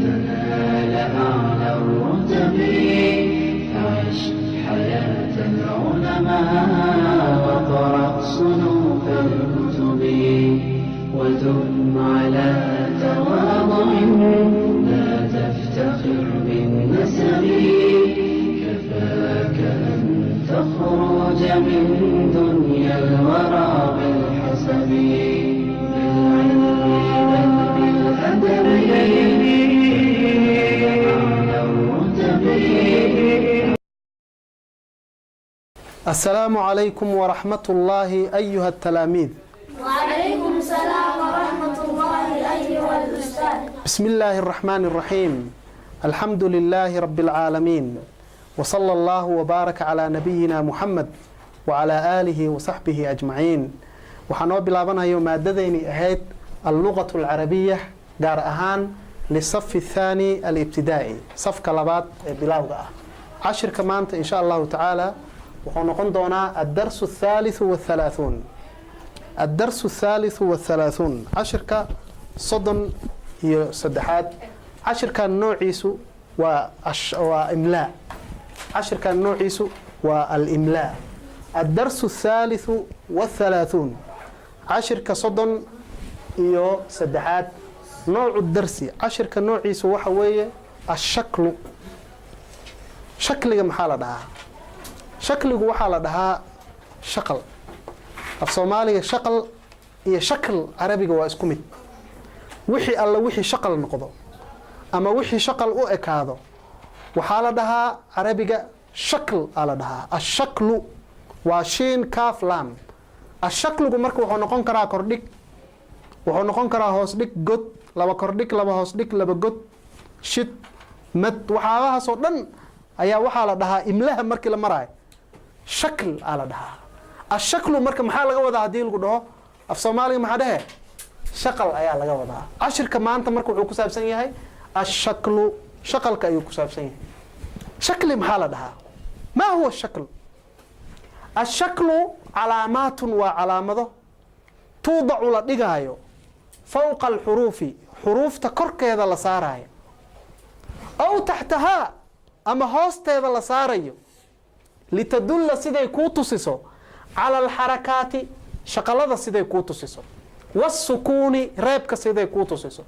تنال أعلى الرتب فعش حياة العلماء وقرأ صنوف الكتب ودم على تواضع لا تفتخر بالنسب كفاك أن تخرج من دنيا الورى بالحسب بالعلم بل بالأدب أعلى الرتب. السلام عليكم ورحمة الله أيها التلاميذ. وعليكم السلام ورحمة الله أيها الأستاذ. بسم الله الرحمن الرحيم. الحمد لله رب العالمين، وصلى الله وبارك على نبينا محمد وعلى آله وصحبه أجمعين. وحنو بلابنا يوم مادتين أهيد اللغة العربية قار أهان للصف الثاني الابتدائي صف كلابات بلاوغة عشر كمان إن شاء الله تعالى. وحنقول دونا الدرس الثالث والثلاثون. الدرس الثالث والثلاثون عشرك صدن صدحات. عشر كان نوعيسو وإملاء. عشر كان نوعيسو والإملاء. الدرس الثالث والثلاثون عشر كصدن صدحات. نوع الدرس عشر كان نوعيسو وحوية الشكل. شكل محالة دها. شكل وحالة دها شكل. af Soomaaliga shaqal iyo shakl Arabiga waa isku mid. wixii alla wixii shaqal noqdo ama wixii shaqal u ekaado waxa la dhahaa Arabiga shakl ala dhahaa. ash-shaklu waa shin kaaf lam. ash-shaklugu marka wuxuu noqon karaa kordhig, wuxuu noqon karaa hoos dhig, god, laba kordhig, laba hoos dhig, laba god, shid, mad, waxaabahaas oo dhan ayaa waxa la dhahaa imlaha markii la marayo shakl ala dhahaa. الشكل مركب محل جوده عديل قدها في الصومالي ما حده شكل أيها لجوده عشر كمان تمركب عكوساب سنية هاي الشكل شكل كأي عكوساب سنية شكل محل ده. ما هو الشكل؟ الشكل علامات وعلامة توضع لدجايو فوق الحروف. حروف تكرك هذا لصاري أو تحتها أما هوست هذا لصاري لتدل سيدي كوتوسيسو على الحركات شقلة سيدي كوتوسيسو والسكون ريبك سيدي كوتوسيسو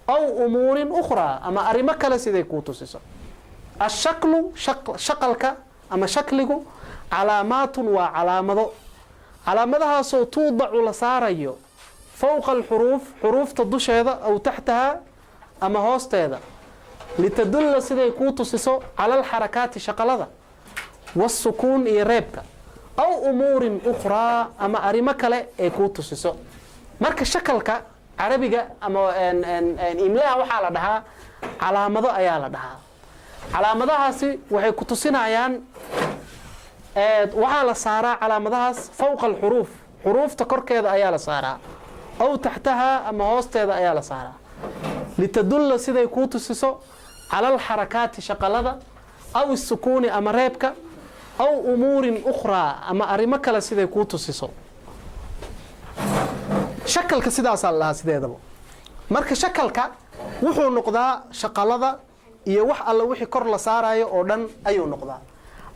أو أمور أخرى أما أرمكلا سيدي كوتوسيسو. الشكل شقلك أما شكله علامات وعلامة. علامتها سو توضع لصاريو فوق الحروف. حروف تدوش هذا أو تحتها أما هوست هذا لتدل سيدي كوتوسيسو على الحركات شقلة والسكون ريبك أو أمور أخرى أما أرمكلا كوتوسيسو. مركز شكلك عربية أما إملاء وحالة دها علامة أيالة دها. علامة هاسي وهي كوتوسينا عيان وحالة صارا علامة هاس فوق الحروف. حروف تكر كذا أيالة صارا أو تحتها أما هوست هذا أيالة صارا لتدل سيدي كوتوسيسو على الحركات شقلة أو السكون أما ريبك أو أمور أخرى أما أرمكلا سيدي كوتوسيسو. شكلك سيدا صالها سيدا دبو مركز شكلك وحو نقضا شقلة iyo wax alla wixii kor la saarayo oo dhan ayuu noqdaa.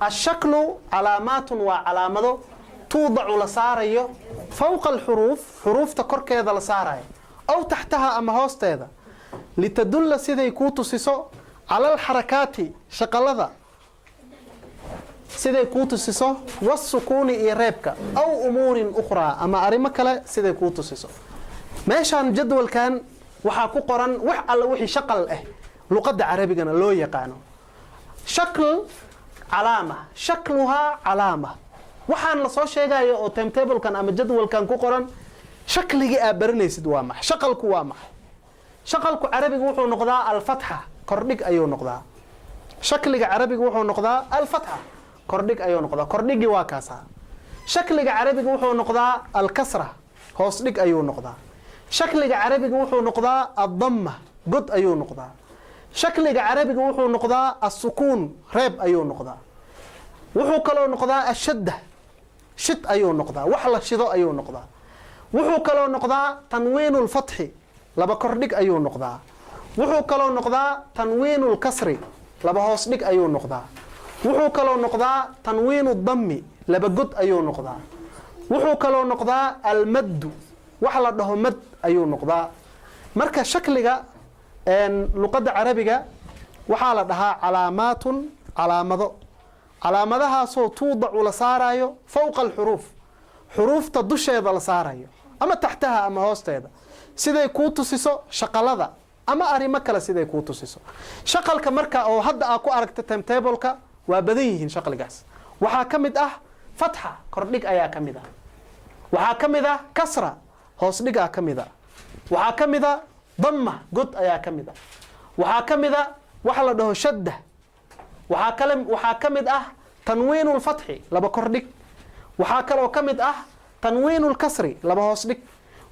الشكل علامات وعلامات توضع la saarayo فوق الحروف. حروف تكركيدا la saarayo أو تحتها أما hoosteeda لتدل سيدي كوتوسيسو على الحركات شقلة سيدي كوتوسيسو والسكون ريبك أو أمور أخرى أما أرمكلا سيدي كوتوسيسو. ماشان جدول كان وحاكو قرن وح الله وحي شقل لغة عربية لو يقانو. شكل علامة شكلها علامة وحان لصو شيغاي او تايم تيبل كان أما جدول كان كو قرن شكلي أبرنيسد وامح شقلك وامح. شقلك عربي وحو نقضاء الفتحة كردك أيو نقضاء. شكلك عربي وحو نقضاء الفتحة كردك أيو نقضاء. كردك واكاسا. شكلك عربي وحو نقضاء الكسرة هوسلك أيو نقضاء. شكلك عربي وحو نقضاء الضمة قد أيو نقضاء. شكلك عربي وحو نقضاء السكون ريب أيو نقضاء. وحو كلو نقضاء الشدة شد أيو نقضاء. وحلا شدو أيو نقضاء. وحو كلو نقضاء تنوين الفتح لبا كردك أيو نقضاء. wuxuu kaloo noqdaa tanwiinu lkasri laba hoos dhig ayuu noqdaa wuxuu kaloo noqdaa tanwiinu dammi laba god ayuu noqdaa wuxuu kaloo noqdaa almaddu wax la dhaho mad ayuu noqdaa marka shakliga luqadda carabiga waxaa la dhahaa calaamaatun calaamado calaamadahaasoo tuudacu la saarayo fowqa alxuruuf xuruufta dusheeda la saarayo ama taxtaha ama hoosteeda siday kuu tusiso shaqalada ama arrimo kale siday kuu tusiso shaqalka marka oo hadda aa ku aragta timetableka waa badan yihiin shaqligaas waxaa ka mid ah fatxa kordhig ayaa ka mid ah waxaa ka mid ah kasra hoos dhigaa ka mid ah waxaa ka mid a damma god ayaa ka mid ah waxaa ka mid a waxa la dhaho shadda waxaa ka mid ah tanwiinu lfatxi laba kordhig waxaa kaloo ka mid ah tanwiinu lkasri laba hoos dhig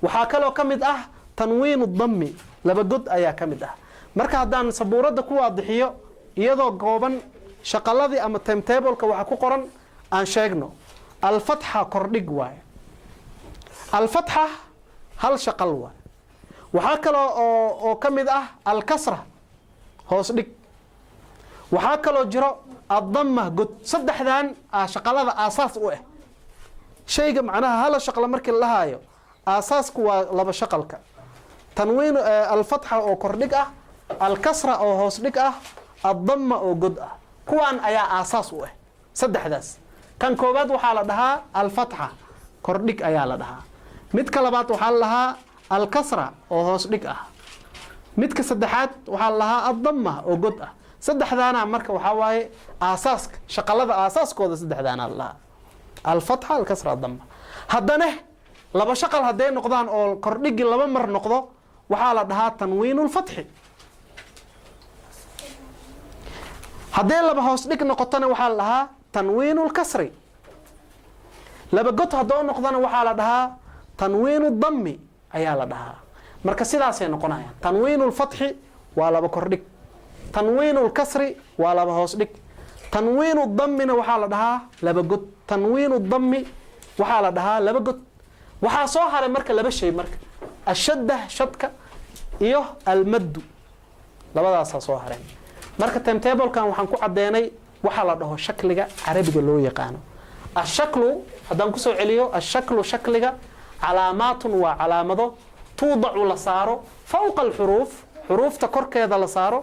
waxaa kaloo ka mid ah tanwiinu dammi laba god ayaa ka mid ah marka haddaan sabuuradda ku waadixiyo iyadoo gooban shaqaladii ama timetableka waxa ku qoran aan sheegno alfatxa kordhig waaye alfatxa hal shaqal waaye waxaa kaloo oo ka mid ah alkasra hoos dhig waxaa kaloo jiro addamma god saddexdan shaqalada aasaas u ah shayga macnaha hala shaqla markii la lahaayo aasaasku waa laba shaqalka tanwiin alfatxa oo kordhig ah alkasra oo hoos dhig ah addamma oo god ah kuwaan ayaa aasaas u ah saddexdaas kan koobaad waxaa la dhahaa alfatxa kordhig ayaa la dhahaa midka labaad waxaa la dhahaa alkasra oo hoos dhig ah midka saddexaad waxaa la dhahaa addamma oo god ah saddexdaana marka waxaa waaye aasaaska shaqalada aasaaskooda saddexdaana la dhahaa alfatxa alkasra addamma haddana laba shaqal hadday noqdaan oo kordhigii laba mar noqdo waxaa la dhahaa tanwiinu lfatxi hadday laba hoos dhig noqotona waxaa la dhahaa tanwiinu lkasri laba god haddoo noqdona waxaa la dhahaa tanwiinu dammi ayaa la dhahaa marka sidaasay noqonayaan tanwiinu lfatxi waa laba kordhig tanwiinu lkasri waa laba hoos dhig tanwiinu dammina waxaa la dhahaa laba god tanwiinu dammi waxaa la dhahaa laba god waxaa soo haray marka laba shay marka ashadda shadka iyo almaddu labadaasaa soo hareen marka timetablekan waxaan ku caddeynay waxaa la dhaho shakliga carabiga loo yaqaano ashaklu haddaan kusoo celiyo ashaklu shakliga calaamaatun waa calaamado tuudacu la saaro fowqa alxuruuf xuruufta korkeeda la saaro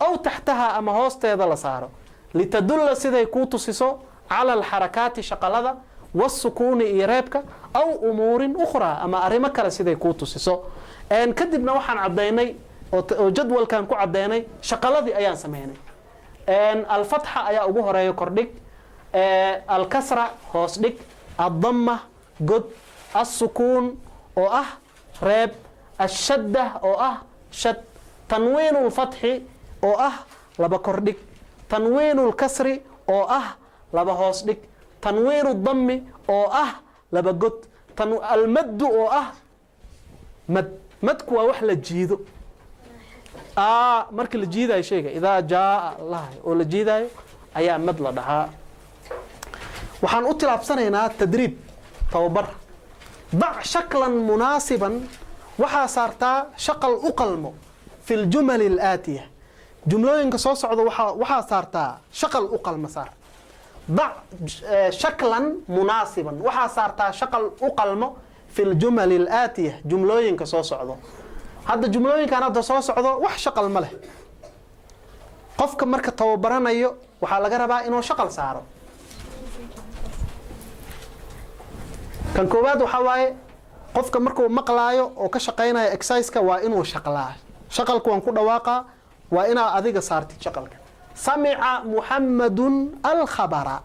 aw taxtaha ama hoosteeda la saaro litadulla siday kuu tusiso cala alxarakaati shaqalada wasukuuni iyo reebka aw umuurin ukhraa ama arrimo kale siday kuu tusiso kadibna waxaan caddaynay oo jadwalkan ku caddeynay shaqaladii ayaan sameynay alfatxa ayaa ugu horeeya kordhig alkasra hoos dhig addamma god assukuun oo ah reeb ashadda oo ah shad tanwiinu lfatxi oo ah laba kordhig tanwiinu lkasri oo ah laba hoos dhig tanwiinu dammi oo ah laba god almaddu oo ah madku waa wax la jiido markii la jiidayo shayga idaa jaa lahay oo la jiidayo ayaa mad la dhahaa waxaan u tilaabsanaynaa tadriib tababar dac shaklan munaasiban waxaa saartaa shaqal u qalmo fi ljumali alaatiya jumlooyinka soo socda waxaa saartaa shaqal u qalmo saar dac shaklan munaasiban waxaa saartaa shaqal u qalmo fi ljumali alaatiya jumlooyinka soo socdo hadda jumlooyinkan hadda soo socdo wax shaqal ma leh qofka marka tababaranayo waxaa laga rabaa inuu shaqal saaro kan koowaad waxaa waaye qofka markuu maqlaayo oo ka shaqaynayo exerciseka waa inuu shaqlaa shaqalku waan ku dhawaaqa waa inaa adiga saartid shaqalka samica muxammadun alkhabara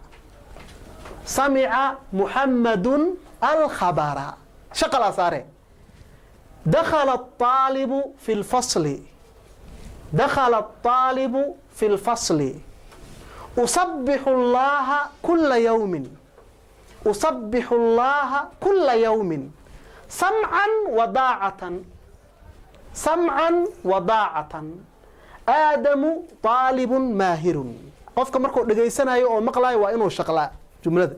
samica muxammadun alkhabara shaqalaa saare dakhala aalibu fi lfasli dakhala aalibu fi lfasli usabixu allaha kula yawmin usabixu allaha kula yawmin samcan wadaacatan samcan wadaacatan aadamu aalibun maahirun qofka markuu dhegaysanayo oo maqlaayo waa inuu shaqlaa jumlada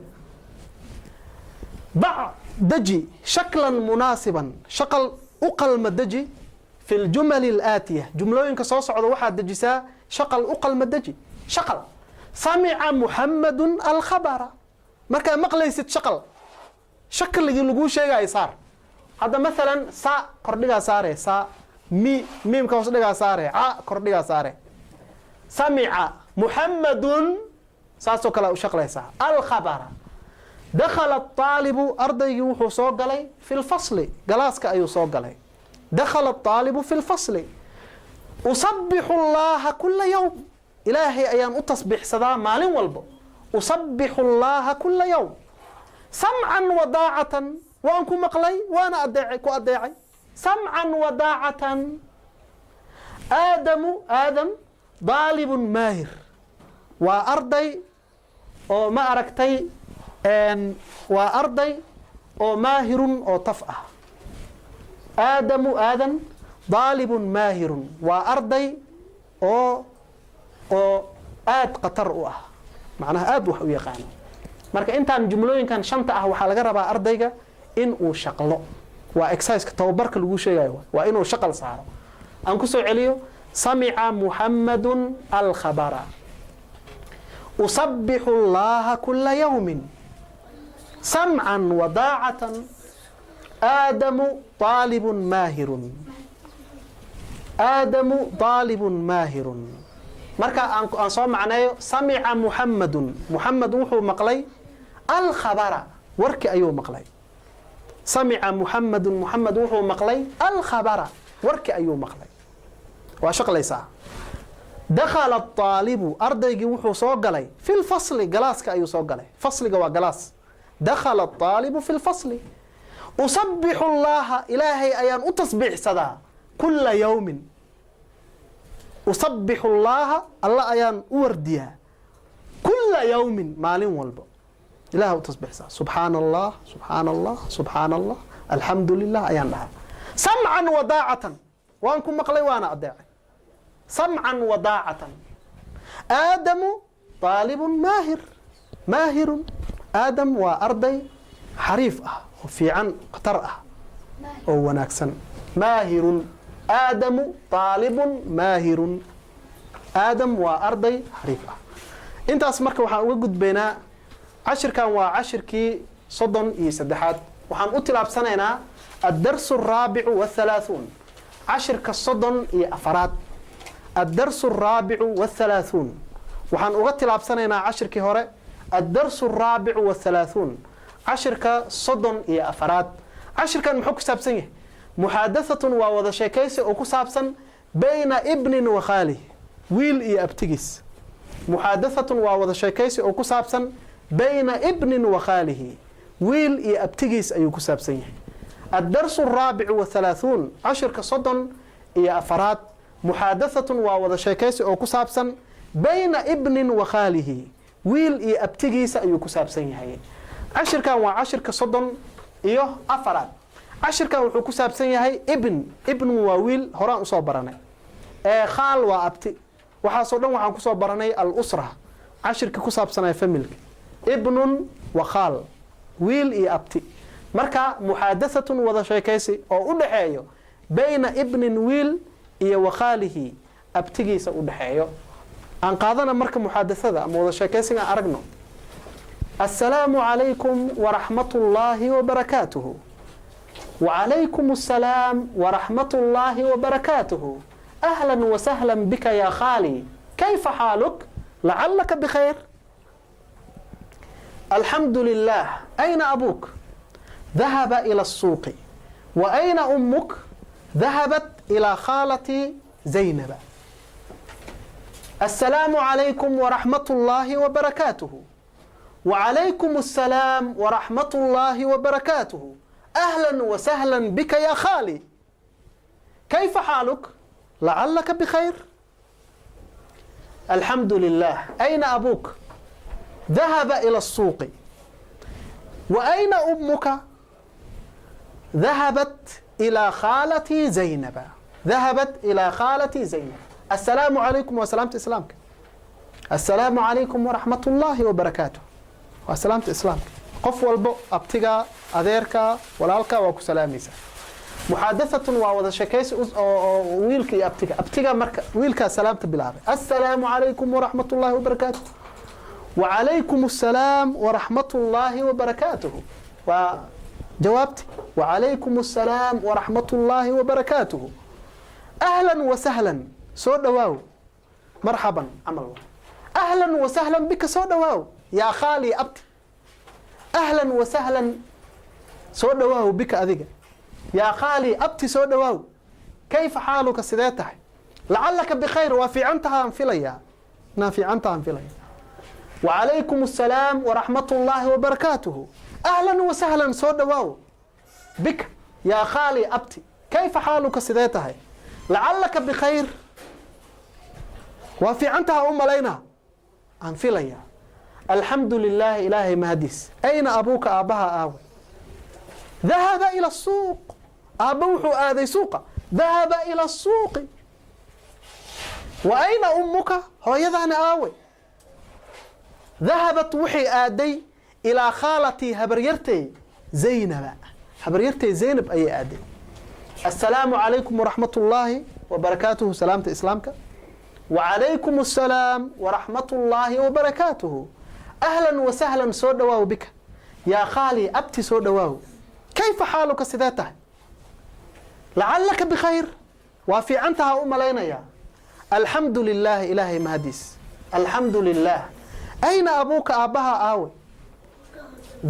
dac daji shaklan munaasiban shaqal u qalma daji في الجمل الآتية جملوين كصوص عضو واحد دجسا شقل أقل مدجي شقل سمع محمد الخبر مركا مقليست شقل شكل اللي لقوه شيء صار هذا مثلا سا كرديغا ساري سا ميم كوسديغا ساري ع كرديغا ساري سمع محمد ساسو كلا شقليسا الخبر دخل الطالب أرضي وحو صوغلي في الفصل جلاسك أيو صوغلي دخل الطالب في الفصل أصبح الله كل يوم إلهي أيام أتصبح صدا مال والبو أصبح الله كل يوم سمعا وضاعة وأنكو مقلي وأنا أدعي سمعا وضاعة آدم ضالب ماهر وأرضي أو ما أركتي وأرضي أو ماهر أو طفأة آدم ضالب ماهر وأرضي أو آد قطر معناها آد وحوية قانو marka intaan jumlooyinkan shanta ah waxa laga rabaa ardayga in uu shaqlo waa exercise ka tababarka lagu sheegayo waa inuu shaqal saaro aan ku soo celiyo sami'a muhammadun al-khabara usabbihu allaha kulla yawmin sam'an wa da'atan adamu talibun mahirun marka aan soo macnayo sami'a muhammad wuxuu maqlay الخبر ورك أيو مقلي سمع محمد وحو مقلي الخبر ورك أيو مقلي واشق ليس دخل الطالب أرضي وحو صوغلي في الفصل جلاسك أيو صوغلي فصل جوا جلاس دخل الطالب في الفصل أسبح الله إلهي أيان أتصبح صدا كل يوم أسبح الله أيان أورديها كل يوم مال والبو إله تصبح سبحان الله الحمد لله أيان لها سمعا وضاعة وانكم مقلي وانا أدعي سمعا وضاعة آدم طالب ماهر آدم وأرضي حريف وفي عن قطر أو ناكسن ماهر آدم طالب ماهر آدم وأرضي حريف انت أسمرك وقد بينا عشر كان وعشركي صدن يسدحات وحن أطلب سنة الدرس الرابع والثلاثون عشر كالصدن أفراد الدرس الرابع والثلاثون وحن أطلب سنة عشر كهراء الدرس الرابع والثلاثون عشر كالصدن أفراد عشر كان محوك سابسنه محادثة ووضع شيكيس أو سابسن بين ابن وخاله ويل أبتجس محادثة ووضع شيكيس أو سابسن بين ابن وخاله ويل أبتجيس أيو كساب سيه الدرس الرابع والثلاثون عشر كصدن أفراد محادثة ووضع شيكيس أو كسابسن بين ابن وخاله ويل أبتجيس أيو كساب سيه عشر كان وعشر كصدن أفراد عشر كان وحو كساب سيه ابن وويل هران أصابرني خال وأبتي وحاصلنا وحان كصابرني الأسرة عشر كساب سنة فملك ابن وخال ويل أبتي مركا محادثة وذا شيكيسي أو أدحيو بين ابن ويل وخاله أبتجيس أدحيو أن قادنا مركا محادثة وذا شيكيسي أرقنا السلام عليكم ورحمة الله وبركاته وعليكم السلام ورحمة الله وبركاته أهلا وسهلا بك يا خالي كيف حالك؟ لعلك بخير الحمد لله أين أبوك؟ ذهب إلى السوق وأين أمك؟ ذهبت إلى خالتي زينب السلام عليكم ورحمة الله وبركاته وعليكم السلام ورحمة الله وبركاته أهلا وسهلا بك يا خالي كيف حالك؟ لعلك بخير الحمد لله أين أبوك؟ ذهب إلى السوق وأين أمك؟ ذهبت إلى خالتي زينب ذهبت إلى خالتي زينب السلام عليكم وسلامة إسلامك السلام عليكم ورحمة الله وبركاته وسلامة إسلامك قف والبو أبتغى أذيرك ولالك وكسلاميسا muxadathatun waa wada sheekaysi oo wiilka iyo abtiga marka wiilkaa salaamta bilaabay assalaamu calaykum waraxmatullaahi wabarakaatuh wacalaykum assalaam waraxmatullaahi wabarakaatuh waa jawaabti wacalaykum assalaam waraxmatullaahi wabarakaatuh ahlan wasahlan soo dhawaaw marxaban camal ahlan wasahlan bika soo dhawaaw yaa khaali abti ahlan wasahlan soo dhawaaw bika adiga yaa khaali abti soo dhawaaw kayfa xaaluka sidee tahay lacallaka bikhayr waa fiicantahaan filayaa naa fiicantahaan filaya wacalaykum assalaam waraxmatullaahi wabarakaatuhu ahlan wasahlan soo dhawaaw bika yaa khaali abti kayfa xaaluka sidee tahay lacallaka bikhayr waa fiicantaha u malaynaa aan filayaa alxamdu lilaahi ilaahay mahadiis ayna abuuka aabbaha aawe dahaba ila asuuq aabba wuxuu aaday suuqa dahaba ila asuuqi wa ayna ummuka hooyadaana aawe dahabat waxay aaday ilaa khaalatii habaryartay zaynaba habaryartay zaynab ayay aaday assalaamu calaykum waraxmatullaahi wabarakaatuhu salaamta islaamka wacalaykum assalaam waraxmatullaahi wabarakaatuhu ahlan wasahlan soo dhawaaw bika yaa khaali abti soo dhawaaw kayfa xaaluka sidee tahay lacallaka bikhayr waa fiicantaha u malaynayaa alxamdu lilaahi ilaahay mahadiis alxamdu lilaah ayna abuuka aabbaha aawe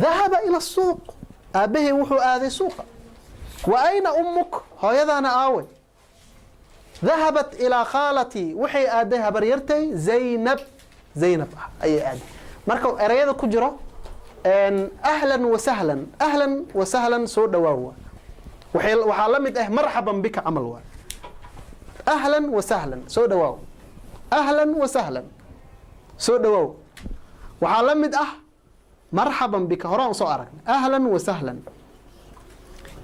dahaba ila asuuq aabbahii wuxuu aaday suuqa wa ayna ummuk hooyadaana aawe dahabat ilaa khaalatii waxay aaday habaryartay zaynab ah ayay aaday marka erayada ku jiro ahlan wasahlan soo dhawaaw waxaa la mid ah marxaban bika camal waa ahlan wasahlan soo dhawaaw ahlan wasahlan soo dhawaaw waxaa la mid ah marxaban bika horaan usoo aragnay ahlan wasahlan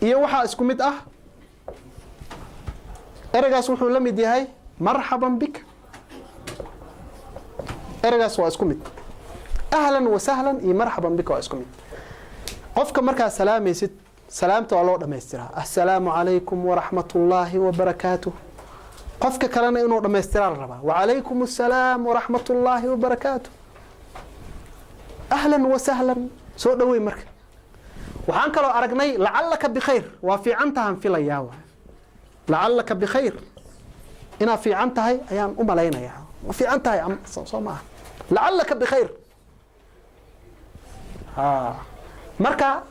iyo waxaa isku mid ah ereygaas wuxuu la mid yahay marxaban bika ereygaas waa isku mid ahlan wasahlan iyo marxaban bika waa isku mid qofka markaa salaamaysid salaamta waa loo dhamaystiraa assalaamu calaykum waraxmatullaahi wabarakaatuh qofka kalena inuu dhamaystiraa la rabaa wacalaykum assalaam waraxmatullaahi wabarakaatuh ahlan wasahlan soo dhawey marka waxaan kaloo aragnay lacallaka bikhayr waa fiicantahaan filayaa waa lacallaka bikhayr inaad fiican tahay ayaan u malaynayaa waa fiican tahay soo maaha lacallaka bikhayr marka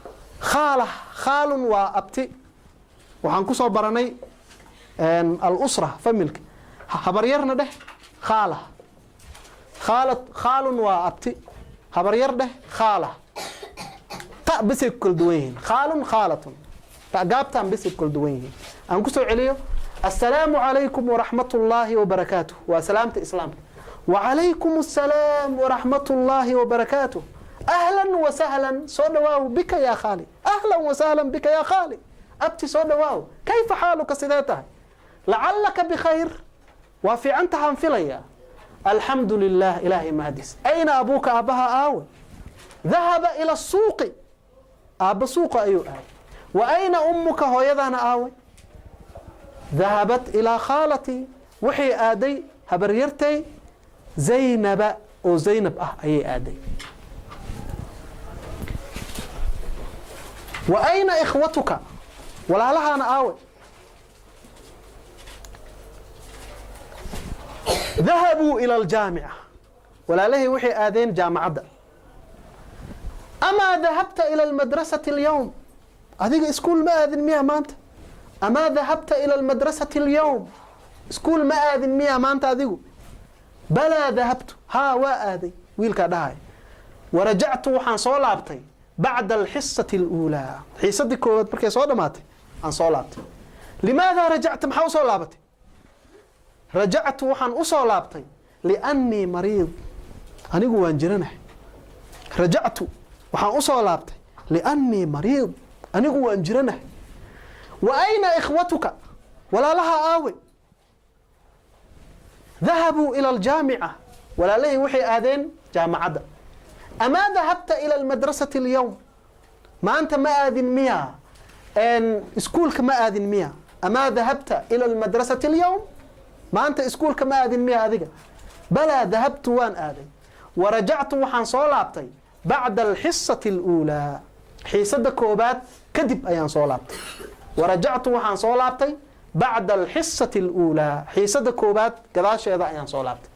khaalun waa abti waxaan ku soo baranay alusra familka habaryarna dheh khaalun waa abti habaryar dheh khaala ta bisay ku kala duwan yihiin khaalun khaalatun ta gaabtaan bisay ku kala duwan yihiin aan ku soo celiyo assalaamu calaykum waraxmatullaahi wabarakaatuh waa salaamta islaamka wacalaykum assalaam waraxmatullaahi wabarakaatuh ahlan wasahlan soo dhawaaw bika yaa khaali ahlan wasahlan bika yaa khaali abti soo dhawaaw kayfa xaaluka sidee tahay lacallaka bikhayr waa fiicantahaan filayaa alxamdu lilaah ilaahay mahadis ayna abuuka aabbaha aawe dahaba ila asuuqi aabba suuqa ayuu aaday wa ayna ummuka hooyadaana aawe dahabat ilaa khaalatii waxay aaday habaryartay zaynaba oo zaynab ah ayay aaday wa ayna ikhwatuka walaalahaana aawe dahabuu ila aljaamica walaalahay waxay aadeen jaamacadda amaa dahabta ila almadrasati alyawm adiga iskuul ma aadin miya maanta amaa dahabta ila almadrasati alyawm iskuul ma aadin miya maanta adigu balaa dahabtu haa waa aaday wiilkaa dhahay warajactu waxaan soo laabtay bacda alxisati aluulaa xiisadii koowaad markay soo dhammaatay aan soo laabtay limaadaa rajacta maxaa usoo laabatay rajactu waxaan usoo laabtay liannii mariid anigu waan jiranahay rajactu waxaan usoo laabtay liannii mariid anigu waan jiranahay wa ayna ikhwatuka walaalaha aawe dahabuu ila aljaamica walaalahay waxay aadeen jaamacadda amaa dahabta ila almadrasati alyawm maanta ma aadin miyaa iskuulka ma aadin miya amaa dahabta ila almadrasati alyawm maanta iskuulka ma aadin miya adiga balaa dahabtu waan aaday warajactu waxaan soo laabtay bacda alxisati aluulaa xiisada koobaad kadib ayaan soo laabtay warajactu waxaan soo laabtay bacda alxisati aluulaa xiisada koobaad gadaasheeda ayaan soo laabtay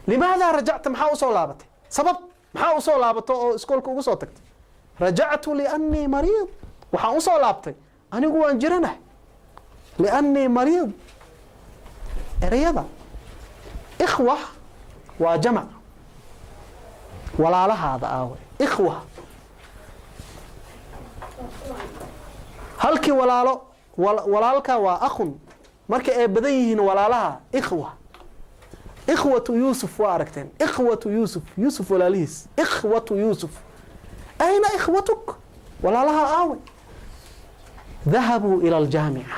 limaadaa rajacta maxaa usoo laabatay sabab maxaa usoo laabato oo iskoolka ugu soo tagtay rajactu liannii mariid waxaan usoo laabtay anigu waan jiranahay liannii mariid ereyada ikhwa waa jamac walaalahaada aawe ikhwa halkii walaalka waa akhun marka ay badan yihiin walaalaha ikhwa ikhwatu yuusuf waa aragteen ikhwatu yuusuf walaalihiis ikhwatu yuusuf ayna ikhwatuk walaalaha aawe dahabuu ila aljaamica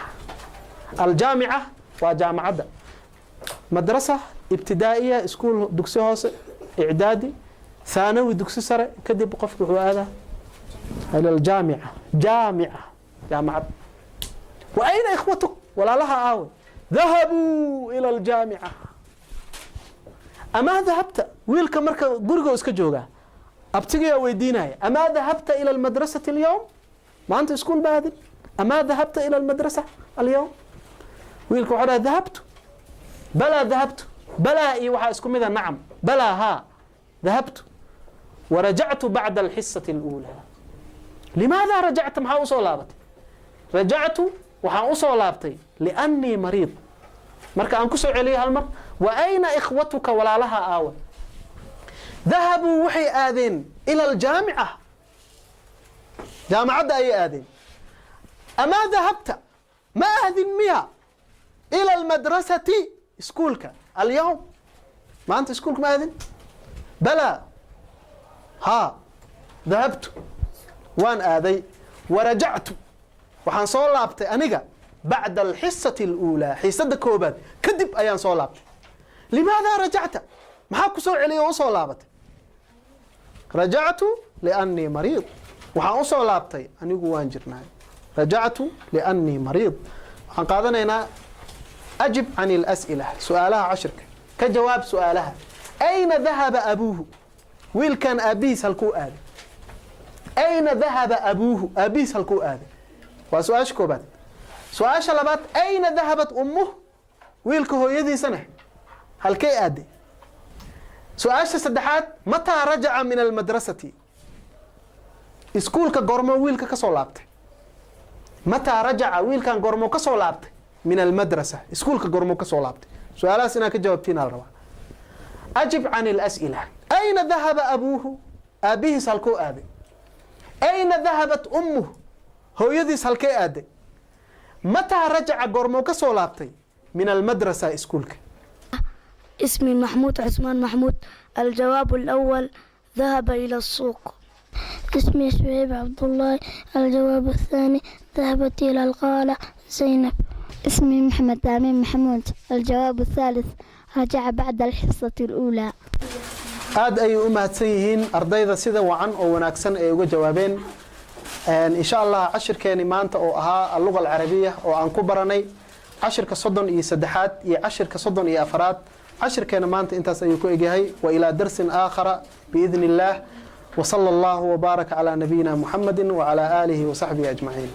aljaamica waa jaamacadda madrasa ibtidaa'iya iskuul dugsi hoose icdaadi ثانوي دكسي سره كدب قفك هذا إلى الجامعة جامعة وأين إخوتك ولا لها آوي ذهبوا إلى الجامعة أما ذهبت ويلك مركا قرقو اسك جوغا أبتغي ويديناي أما ذهبت إلى المدرسة اليوم ما أنت سكول بادل أما ذهبت إلى المدرسة اليوم ويلك وحدا ذهبت بلا ذهبت بلا إي وحا اسكم إذا نعم بلا ها ذهبت ورجعت بعد الحصة الأولى لماذا رجعت محا أصولابتي رجعت وحا أصولابتي لأني مريض مركا أنكسوا عليها المر وأين إخوتك ولا لها آوى ذهبوا وحي آذين إلى الجامعة جامعة أي آذين أما ذهبت ما آذين ميها إلى المدرسة سكولك اليوم ما أنت سكولك ما آذين بلى ها ذهبت وان آذي ورجعت وحان صولابتي أنيقا بعد الحصة الأولى حصة كوبات كدب أيان صولابتي لماذا رجعت؟ محاكو سوء علي وصولابتي رجعت لأني مريض وحان صولابتي أنيقو وان جرناي رجعت لأني مريض وحان قادنا هنا أجب عن الأسئلة سؤالها 10 كجواب سؤالها أين ذهب أبوه؟ ويل كان أبيس هالكو آذي أين ذهب أبوه؟ أبيس هالكو آذي وسؤال شكوبات سؤال شلبات أين ذهبت أمه؟ ويل كهو يدي سنة هالكي آذي سؤال سدحات متى رجع من المدرسة؟ اسكول كغورمو ويل كسولابت متى رجع ويل كان غورمو كسولابت من المدرسة اسكول كغورمو كسولابت سؤال سنة كجاوبتين الروا أجب عن الأسئلة أين ذهب أبوه؟ أبيه سالكو آدي أين ذهبت أمه؟ هو يدي سالكي آدي متى رجع قرموك صولابتي من المدرسة اسكولك؟ اسمي محمود عثمان محمود. الجواب الأول ذهب إلى السوق. اسمي شعيب عبد الله. الجواب الثاني ذهبت إلى القالة زينب. اسمي محمد أمين محمود. الجواب الثالث رجع بعد الحصة الأولى. aad ay u mahadsan yihiin ardayda sida wacan oo wanaagsan ay uga jawaabeen insha Allah cashirkeeni maanta oo ahaa al-lugha al-arabiyya oo aan ku baranay cashirka 33aad iyo cashirka 34aad cashirkeena maanta intaas ayuu ku egyahay wa ila darsin aakhara biidhnillah wa sallallahu wa baraka ala nabiyyina Muhammadin wa ala alihi wa sahbihi ajma'in.